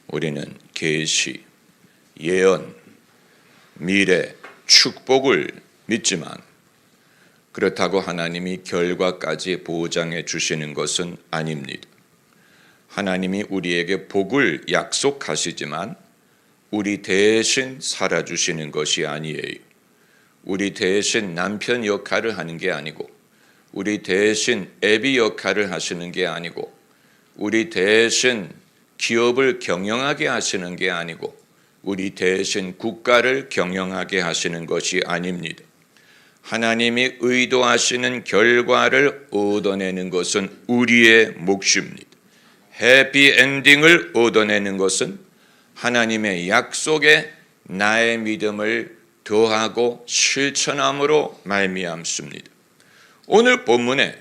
우리는 계시, 예언, 미래, 축복을 믿지만 그렇다고 하나님이 결과까지 보장해 주시는 것은 아닙니다. 하나님이 우리에게 복을 약속하시지만 우리 대신 살아주시는 것이 아니에요. 우리 대신 남편 역할을 하는 게 아니고, 우리 대신 애비 역할을 하시는 게 아니고, 우리 대신 기업을 경영하게 하시는 게 아니고, 우리 대신 국가를 경영하게 하시는 것이 아닙니다. 하나님이 의도하시는 결과를 얻어내는 것은 우리의 몫입니다. 해피엔딩을 얻어내는 것은 하나님의 약속에 나의 믿음을 더하고 실천함으로 말미암습니다. 오늘 본문에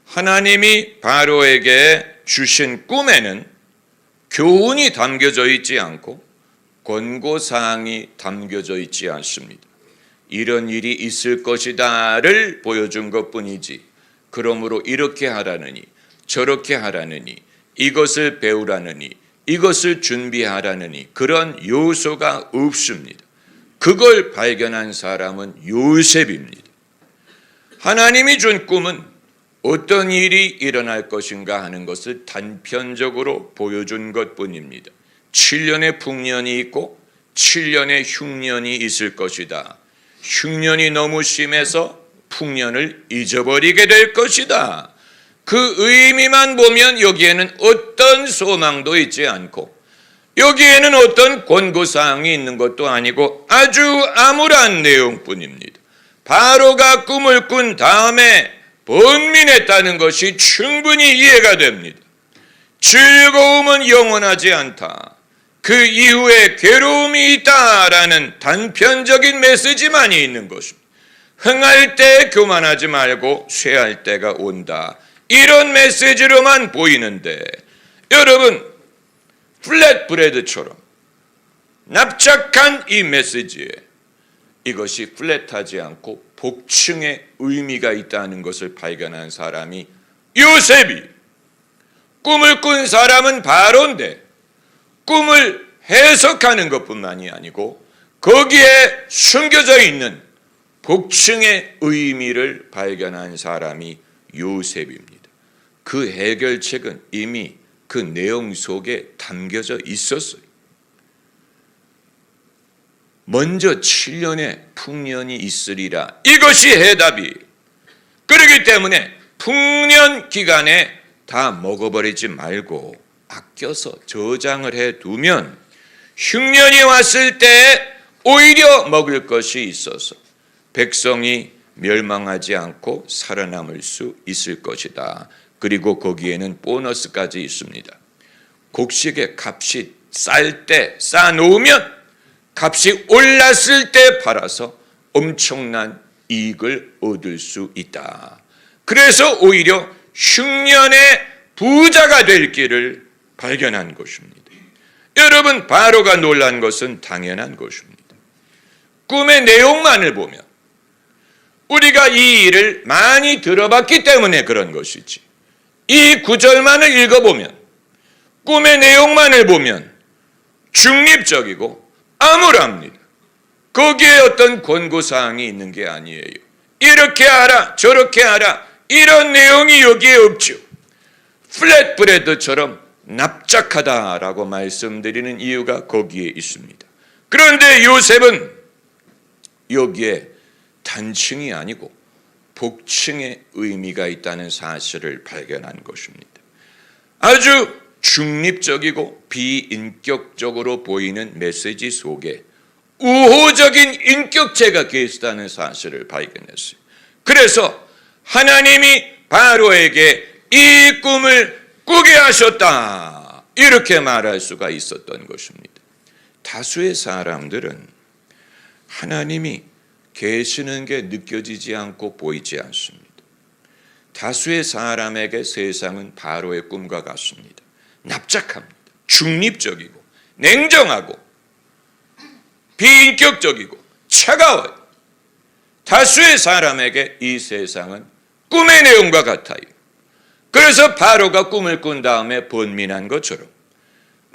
하나님이 바로에게 주신 꿈에는 교훈이 담겨져 있지 않고 권고사항이 담겨져 있지 않습니다. 이런 일이 있을 것이다를 보여준 것뿐이지, 그러므로 이렇게 하라느니 저렇게 하라느니 이것을 배우라느니 이것을 준비하라느니 그런 요소가 없습니다. 그걸 발견한 사람은 요셉입니다. 하나님이 준 꿈은 어떤 일이 일어날 것인가 하는 것을 단편적으로 보여준 것뿐입니다. 7년의 풍년이 있고 7년의 흉년이 있을 것이다. 흉년이 너무 심해서 풍년을 잊어버리게 될 것이다. 그 의미만 보면 여기에는 어떤 소망도 있지 않고 여기에는 어떤 권고사항이 있는 것도 아니고 아주 암울한 내용뿐입니다. 바로가 꿈을 꾼 다음에 번민했다는 것이 충분히 이해가 됩니다. 즐거움은 영원하지 않다. 그 이후에 괴로움이 있다라는 단편적인 메시지만이 있는 것입니다. 흥할 때 교만하지 말고 쇠할 때가 온다. 이런 메시지로만 보이는데, 여러분, 플랫브레드처럼 납작한 이 메시지에 이것이 플랫하지 않고 복층의 의미가 있다는 것을 발견한 사람이 요셉이, 꿈을 꾼 사람은 바로인데 꿈을 해석하는 것뿐만이 아니고 거기에 숨겨져 있는 복층의 의미를 발견한 사람이 요셉입니다. 그 해결책은 이미 그 내용 속에 담겨져 있었어요. 먼저 7년의 풍년이 있으리라. 이것이 해답이. 그렇기 때문에 풍년 기간에 다 먹어버리지 말고 아껴서 저장을 해두면 흉년이 왔을 때 오히려 먹을 것이 있어서 백성이 멸망하지 않고 살아남을 수 있을 것이다. 그리고 거기에는 보너스까지 있습니다. 곡식의 값이 쌀 때 쌓아놓으면 값이 올랐을 때 팔아서 엄청난 이익을 얻을 수 있다. 그래서 오히려 흉년의 부자가 될 길을 발견한 것입니다. 여러분, 바로가 놀란 것은 당연한 것입니다. 꿈의 내용만을 보면 우리가 이 일을 많이 들어봤기 때문에 그런 것이지, 이 구절만을 읽어보면, 꿈의 내용만을 보면 중립적이고 암울합니다. 거기에 어떤 권고사항이 있는 게 아니에요. 이렇게 하라 저렇게 하라 이런 내용이 여기에 없죠. 플랫브레드처럼 납작하다라고 말씀드리는 이유가 거기에 있습니다. 그런데 요셉은 여기에 단층이 아니고 복층의 의미가 있다는 사실을 발견한 것입니다. 아주 중립적이고 비인격적으로 보이는 메시지 속에 우호적인 인격체가 계시다는 사실을 발견했어요. 그래서 하나님이 바로에게 이 꿈을 꾸게 하셨다, 이렇게 말할 수가 있었던 것입니다. 다수의 사람들은 하나님이 계시는 게 느껴지지 않고 보이지 않습니다. 다수의 사람에게 세상은 바로의 꿈과 같습니다. 납작합니다. 중립적이고 냉정하고 비인격적이고 차가워요. 다수의 사람에게 이 세상은 꿈의 내용과 같아요. 그래서 바로가 꿈을 꾼 다음에 번민한 것처럼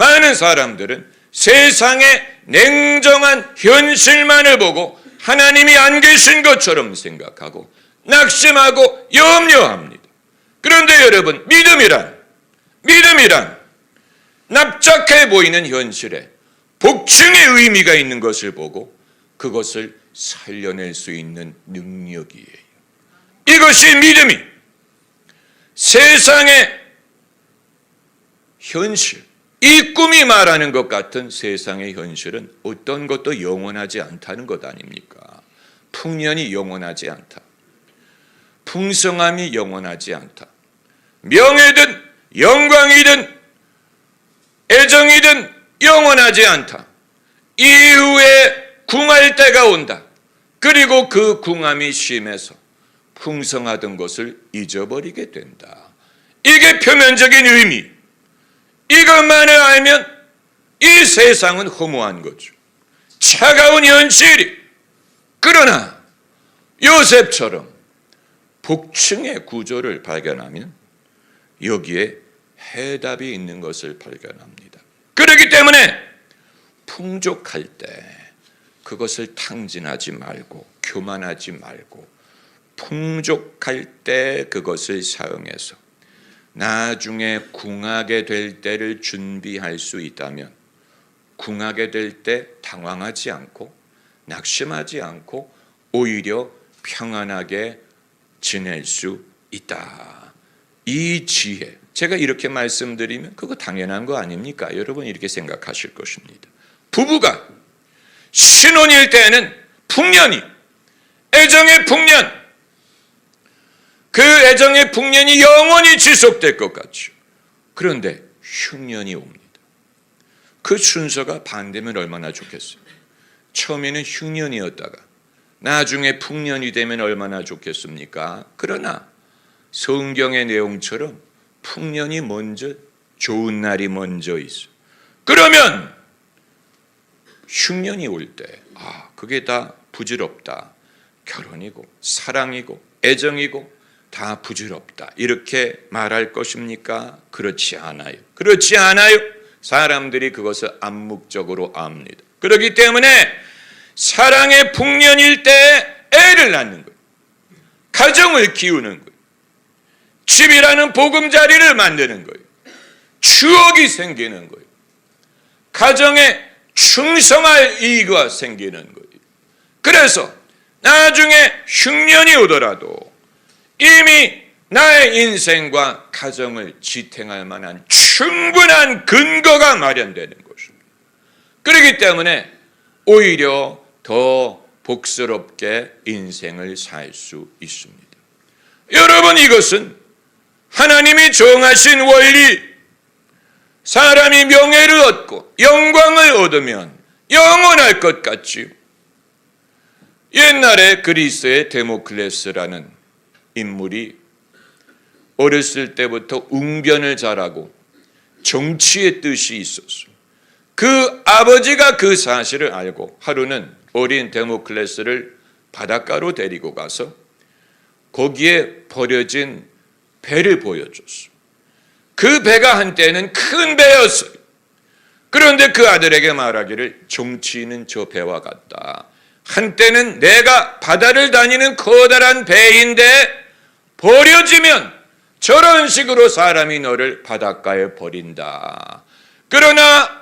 많은 사람들은 세상의 냉정한 현실만을 보고 하나님이 안 계신 것처럼 생각하고 낙심하고 염려합니다. 그런데 여러분, 믿음이란 납작해 보이는 현실에 복층의 의미가 있는 것을 보고 그것을 살려낼 수 있는 능력이에요. 이것이 믿음이 세상의 현실, 이 꿈이 말하는 것 같은 세상의 현실은 어떤 것도 영원하지 않다는 것 아닙니까? 풍년이 영원하지 않다. 풍성함이 영원하지 않다. 명예든 영광이든 애정이든 영원하지 않다. 이후에 궁할 때가 온다. 그리고 그 궁함이 심해서 풍성하던 것을 잊어버리게 된다. 이게 표면적인 의미. 이것만을 알면 이 세상은 허무한 거죠. 차가운 현실이. 그러나 요셉처럼 복층의 구조를 발견하면 여기에 해답이 있는 것을 발견합니다. 그렇기 때문에 풍족할 때 그것을 탕진하지 말고 교만하지 말고 풍족할 때 그것을 사용해서 나중에 궁하게 될 때를 준비할 수 있다면 궁하게 될 때 당황하지 않고 낙심하지 않고 오히려 평안하게 지낼 수 있다. 이 지혜, 제가 이렇게 말씀드리면 그거 당연한 거 아닙니까? 여러분 이렇게 생각하실 것입니다. 부부가 신혼일 때는 풍년이, 애정의 풍년, 그 애정의 풍년이 영원히 지속될 것 같죠. 그런데 흉년이 옵니다. 그 순서가 반대면 얼마나 좋겠어요. 처음에는 흉년이었다가 나중에 풍년이 되면 얼마나 좋겠습니까? 그러나 성경의 내용처럼 풍년이 먼저, 좋은 날이 먼저 있어. 그러면 흉년이 올 때, 그게 다 부질없다. 결혼이고 사랑이고 애정이고 다 부질없다. 이렇게 말할 것입니까? 그렇지 않아요. 그렇지 않아요. 사람들이 그것을 암묵적으로 압니다. 그렇기 때문에 사랑의 풍년일 때 애를 낳는 거예요. 가정을 키우는 거예요. 집이라는 보금자리를 만드는 거예요. 추억이 생기는 거예요. 가정에 충성할 이유가 생기는 거예요. 그래서 나중에 흉년이 오더라도 이미 나의 인생과 가정을 지탱할 만한 충분한 근거가 마련되는 것입니다. 그렇기 때문에 오히려 더 복스럽게 인생을 살 수 있습니다. 여러분, 이것은 하나님이 정하신 원리, 사람이 명예를 얻고 영광을 얻으면 영원할 것 같지요. 옛날에 그리스의 데모클레스라는 인물이 어렸을 때부터 웅변을 잘하고 정치의 뜻이 있었어요. 그 아버지가 그 사실을 알고 하루는 어린 데모클레스를 바닷가로 데리고 가서 거기에 버려진 배를 보여줬어요. 그 배가 한때는 큰 배였어요. 그런데 그 아들에게 말하기를 정치인은 저 배와 같다. 한때는 내가 바다를 다니는 커다란 배인데 버려지면 저런 식으로 사람이 너를 바닷가에 버린다. 그러나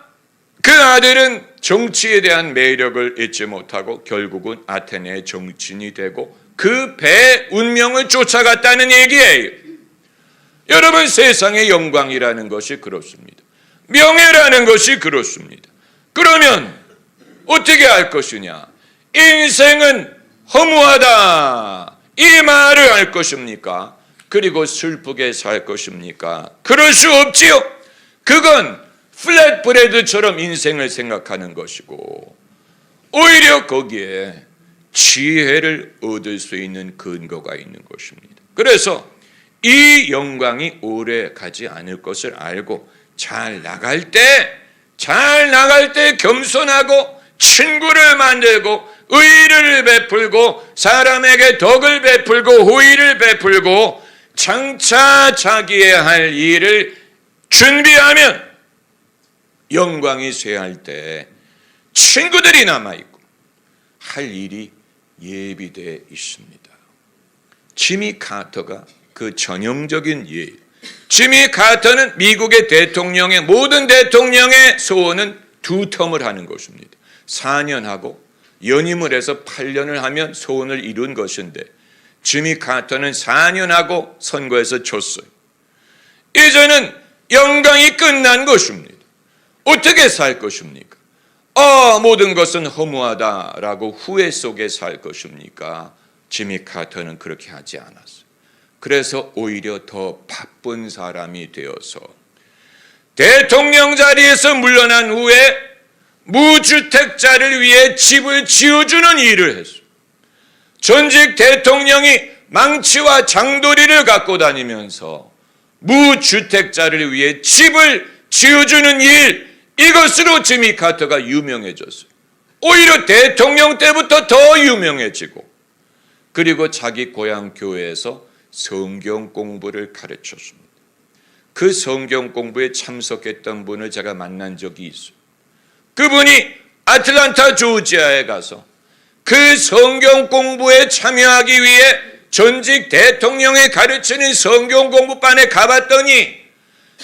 그 아들은 정치에 대한 매력을 잊지 못하고 결국은 아테네의 정치인이 되고 그 배 운명을 쫓아갔다는 얘기예요. 여러분, 세상의 영광이라는 것이 그렇습니다. 명예라는 것이 그렇습니다. 그러면 어떻게 할 것이냐? 인생은 허무하다. 이 말을 할 것입니까? 그리고 슬프게 살 것입니까? 그럴 수 없지요. 그건 플랫브레드처럼 인생을 생각하는 것이고 오히려 거기에 지혜를 얻을 수 있는 근거가 있는 것입니다. 그래서 이 영광이 오래 가지 않을 것을 알고 잘 나갈 때 겸손하고 친구를 만들고 의를 베풀고 사람에게 덕을 베풀고 호의를 베풀고 장차 자기의 할 일을 준비하면 영광이 쇠할 때 친구들이 남아있고 할 일이 예비되어 있습니다. 지미 카터가 그 전형적인 예예요. 지미 카터는 미국의 대통령의 모든 대통령의 소원은 2텀을 하는 것입니다. 4년 하고 연임을 해서 8년을 하면 소원을 이룬 것인데 지미 카터는 4년 하고 선거에서 졌어요. 이제는 영광이 끝난 것입니다. 어떻게 살 것입니까? 모든 것은 허무하다라고 후회 속에 살 것입니까? 지미 카터는 그렇게 하지 않았어요. 그래서 오히려 더 바쁜 사람이 되어서 대통령 자리에서 물러난 후에 무주택자를 위해 집을 지어주는 일을 했어요. 전직 대통령이 망치와 장도리를 갖고 다니면서 무주택자를 위해 집을 지어주는 일, 이것으로 지미 카터가 유명해졌어요. 오히려 대통령 때부터 더 유명해지고, 그리고 자기 고향 교회에서 성경 공부를 가르쳤습니다. 그 성경 공부에 참석했던 분을 제가 만난 적이 있어요. 그분이 아틀란타 조지아에 가서 그 성경 공부에 참여하기 위해 전직 대통령이 가르치는 성경 공부반에 가봤더니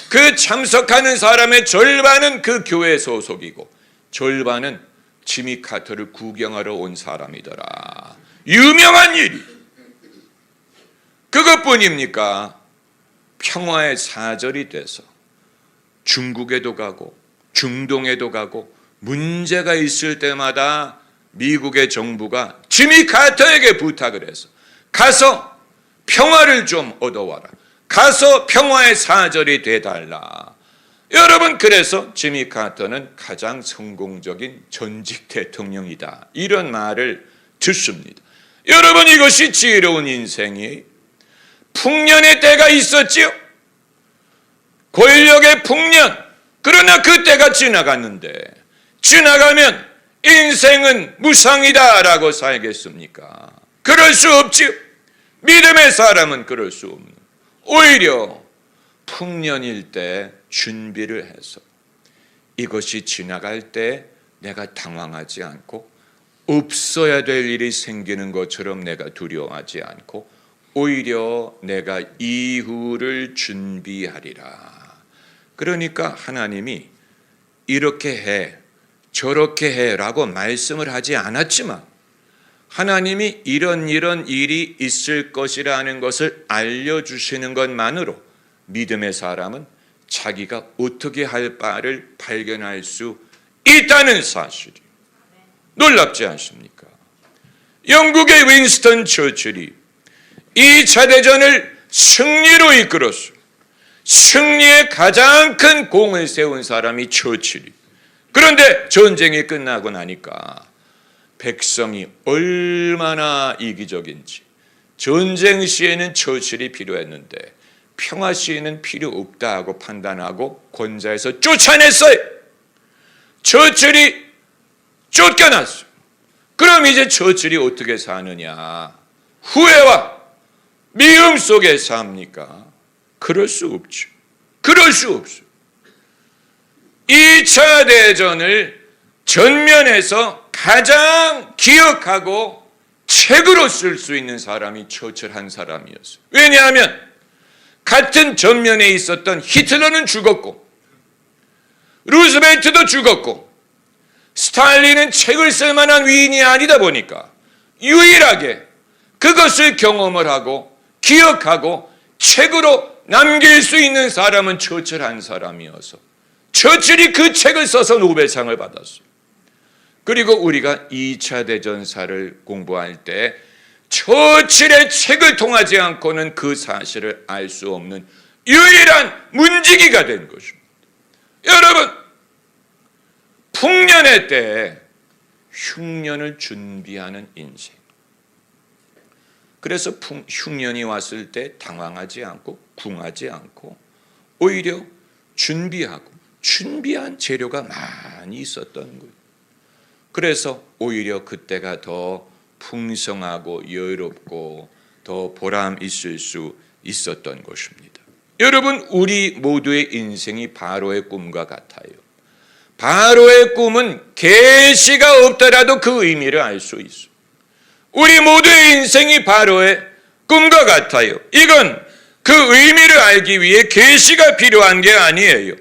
그 참석하는 사람의 절반은 그 교회 소속이고 절반은 지미 카터를 구경하러 온 사람이더라. 유명한 일이. 그것뿐입니까? 평화의 사절이 돼서 중국에도 가고 중동에도 가고 문제가 있을 때마다 미국의 정부가 지미 카터에게 부탁을 해서 가서 평화를 좀 얻어와라. 가서 평화의 사절이 돼달라. 여러분, 그래서 지미 카터는 가장 성공적인 전직 대통령이다. 이런 말을 듣습니다. 여러분, 이것이 지혜로운 인생이에요. 풍년의 때가 있었지요. 권력의 풍년. 그러나 그 때가 지나갔는데 지나가면 인생은 무상이다라고 살겠습니까? 그럴 수 없지요. 믿음의 사람은 그럴 수 없는. 오히려 풍년일 때 준비를 해서 이것이 지나갈 때 내가 당황하지 않고 없어야 될 일이 생기는 것처럼 내가 두려워하지 않고 오히려 내가 이후를 준비하리라. 그러니까 하나님이 이렇게 해, 저렇게 해라고 말씀을 하지 않았지만 하나님이 이런 일이 있을 것이라는 것을 알려주시는 것만으로 믿음의 사람은 자기가 어떻게 할 바를 발견할 수 있다는 사실이 놀랍지 않습니까? 영국의 윈스턴 처칠이 2차 대전을 승리로 이끌었어요. 승리에 가장 큰 공을 세운 사람이 처칠이. 그런데 전쟁이 끝나고 나니까 백성이 얼마나 이기적인지, 전쟁 시에는 처칠이 필요했는데 평화 시에는 필요 없다 하고 판단하고 권좌에서 쫓아냈어요. 처칠이 쫓겨났어요. 그럼 이제 처칠이 어떻게 사느냐? 후회와 미움 속에 삽니까? 그럴 수 없죠. 그럴 수 없어요. 2차 대전을 전면에서 가장 기억하고 책으로 쓸 수 있는 사람이 처칠 한 사람이었어요. 왜냐하면 같은 전면에 있었던 히틀러는 죽었고 루즈벨트도 죽었고 스탈린은 책을 쓸 만한 위인이 아니다 보니까 유일하게 그것을 경험을 하고 기억하고 책으로 남길 수 있는 사람은 처칠 한 사람이어서 처칠이 그 책을 써서 노벨상을 받았어요. 그리고 우리가 2차 대전사를 공부할 때 처칠의 책을 통하지 않고는 그 사실을 알 수 없는 유일한 문지기가 된 것입니다. 여러분, 풍년의 때에 흉년을 준비하는 인생. 그래서 흉년이 왔을 때 당황하지 않고 궁하지 않고 오히려 준비한 재료가 많이 있었던 거예요. 그래서 오히려 그때가 더 풍성하고 여유롭고 더 보람 있을 수 있었던 것입니다. 여러분, 우리 모두의 인생이 바로의 꿈과 같아요. 바로의 꿈은 계시가 없더라도 그 의미를 알 수 있어. 우리 모두의 인생이 바로의 꿈과 같아요. 이건 그 의미를 알기 위해 계시가 필요한 게 아니에요.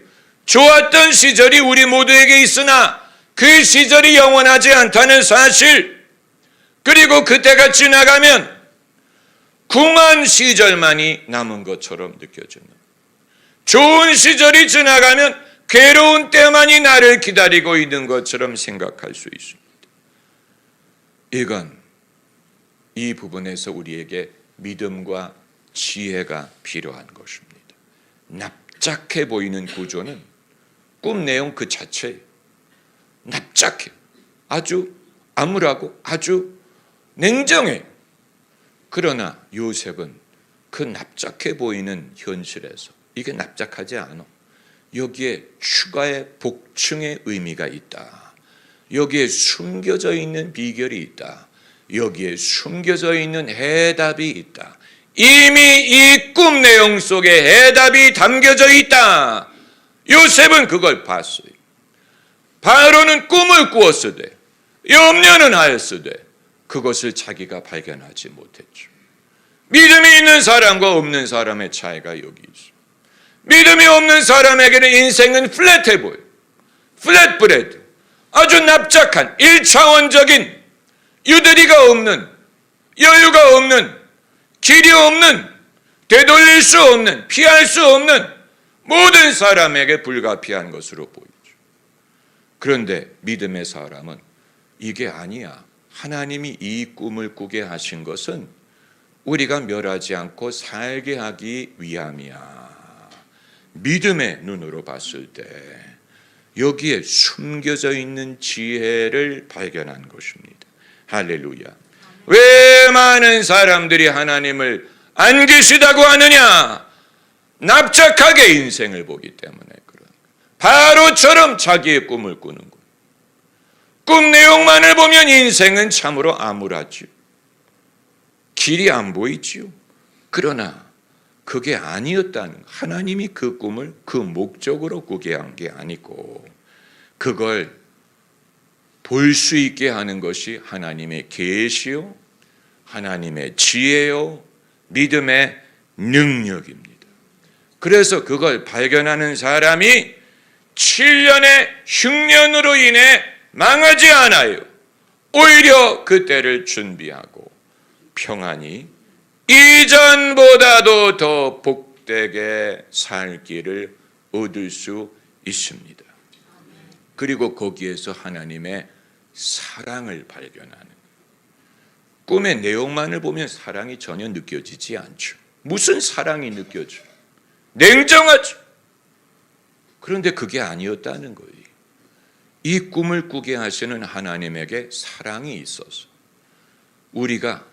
좋았던 시절이 우리 모두에게 있으나 그 시절이 영원하지 않다는 사실, 그리고 그때가 지나가면 궁한 시절만이 남은 것처럼 느껴지는, 좋은 시절이 지나가면 괴로운 때만이 나를 기다리고 있는 것처럼 생각할 수 있습니다. 이건 이 부분에서 우리에게 믿음과 지혜가 필요한 것입니다. 납작해 보이는 구조는 꿈 내용 그 자체예요. 납작해, 아주 암울하고 아주 냉정해. 그러나 요셉은 그 납작해 보이는 현실에서 이게 납작하지 않아. 여기에 추가의 복층의 의미가 있다. 여기에 숨겨져 있는 비결이 있다. 여기에 숨겨져 있는 해답이 있다. 이미 이 꿈 내용 속에 해답이 담겨져 있다. 요셉은 그걸 봤어요. 바로는 꿈을 꾸었으되 염려는 하였으되 그것을 자기가 발견하지 못했죠. 믿음이 있는 사람과 없는 사람의 차이가 여기 있어요. 믿음이 없는 사람에게는 인생은 플랫해 보여요. 플랫 브레드, 아주 납작한 1차원적인 유대리가 없는, 여유가 없는, 길이 없는, 되돌릴 수 없는, 피할 수 없는, 모든 사람에게 불가피한 것으로 보이죠. 그런데 믿음의 사람은 이게 아니야. 하나님이 이 꿈을 꾸게 하신 것은 우리가 멸하지 않고 살게 하기 위함이야. 믿음의 눈으로 봤을 때 여기에 숨겨져 있는 지혜를 발견한 것입니다. 할렐루야. 왜 많은 사람들이 하나님을 안 계시다고 하느냐? 납작하게 인생을 보기 때문에 그런. 바로처럼 자기의 꿈을 꾸는 것. 꿈 내용만을 보면 인생은 참으로 암울하지요. 길이 안 보이지요. 그러나 그게 아니었다는, 하나님이 그 꿈을 그 목적으로 꾸게 한 게 아니고 그걸 볼 수 있게 하는 것이 하나님의 계시요, 하나님의 지혜요, 믿음의 능력입니다. 그래서 그걸 발견하는 사람이 7년의 흉년으로 인해 망하지 않아요. 오히려 그때를 준비하고 평안히 이전보다도 더 복되게 살 길을 얻을 수 있습니다. 그리고 거기에서 하나님의 사랑을 발견하는, 꿈의 내용만을 보면 사랑이 전혀 느껴지지 않죠. 무슨 사랑이 느껴져? 냉정하죠. 그런데 그게 아니었다는 거예요. 이 꿈을 꾸게 하시는 하나님에게 사랑이 있어서 우리가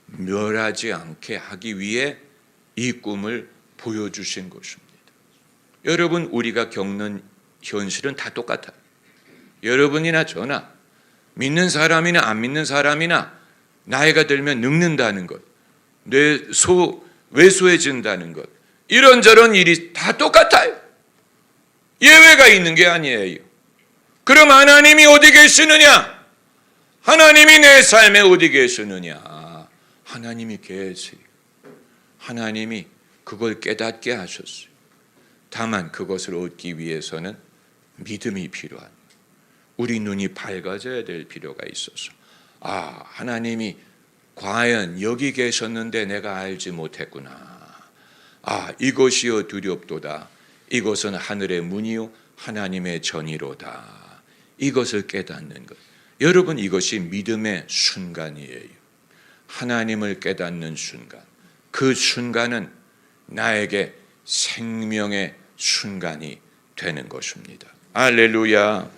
멸하지 않게 하기 위해 이 꿈을 보여주신 것입니다. 여러분, 우리가 겪는 현실은 다 똑같아요. 여러분이나 저나, 믿는 사람이나 안 믿는 사람이나 나이가 들면 늙는다는 것, 왜소해진다는 것, 이런저런 일이 다 똑같아요. 예외가 있는 게 아니에요. 그럼 하나님이 어디 계시느냐? 하나님이 내 삶에 어디 계시느냐? 하나님이 계세요. 하나님이 그걸 깨닫게 하셨어요. 다만 그것을 얻기 위해서는 믿음이 필요한, 우리 눈이 밝아져야 될 필요가 있어서, 하나님이 과연 여기 계셨는데 내가 알지 못했구나. 이것이여 두렵도다. 이것은 하늘의 문이요 하나님의 전이로다. 이것을 깨닫는 것. 여러분, 이것이 믿음의 순간이에요. 하나님을 깨닫는 순간. 그 순간은 나에게 생명의 순간이 되는 것입니다. 할렐루야.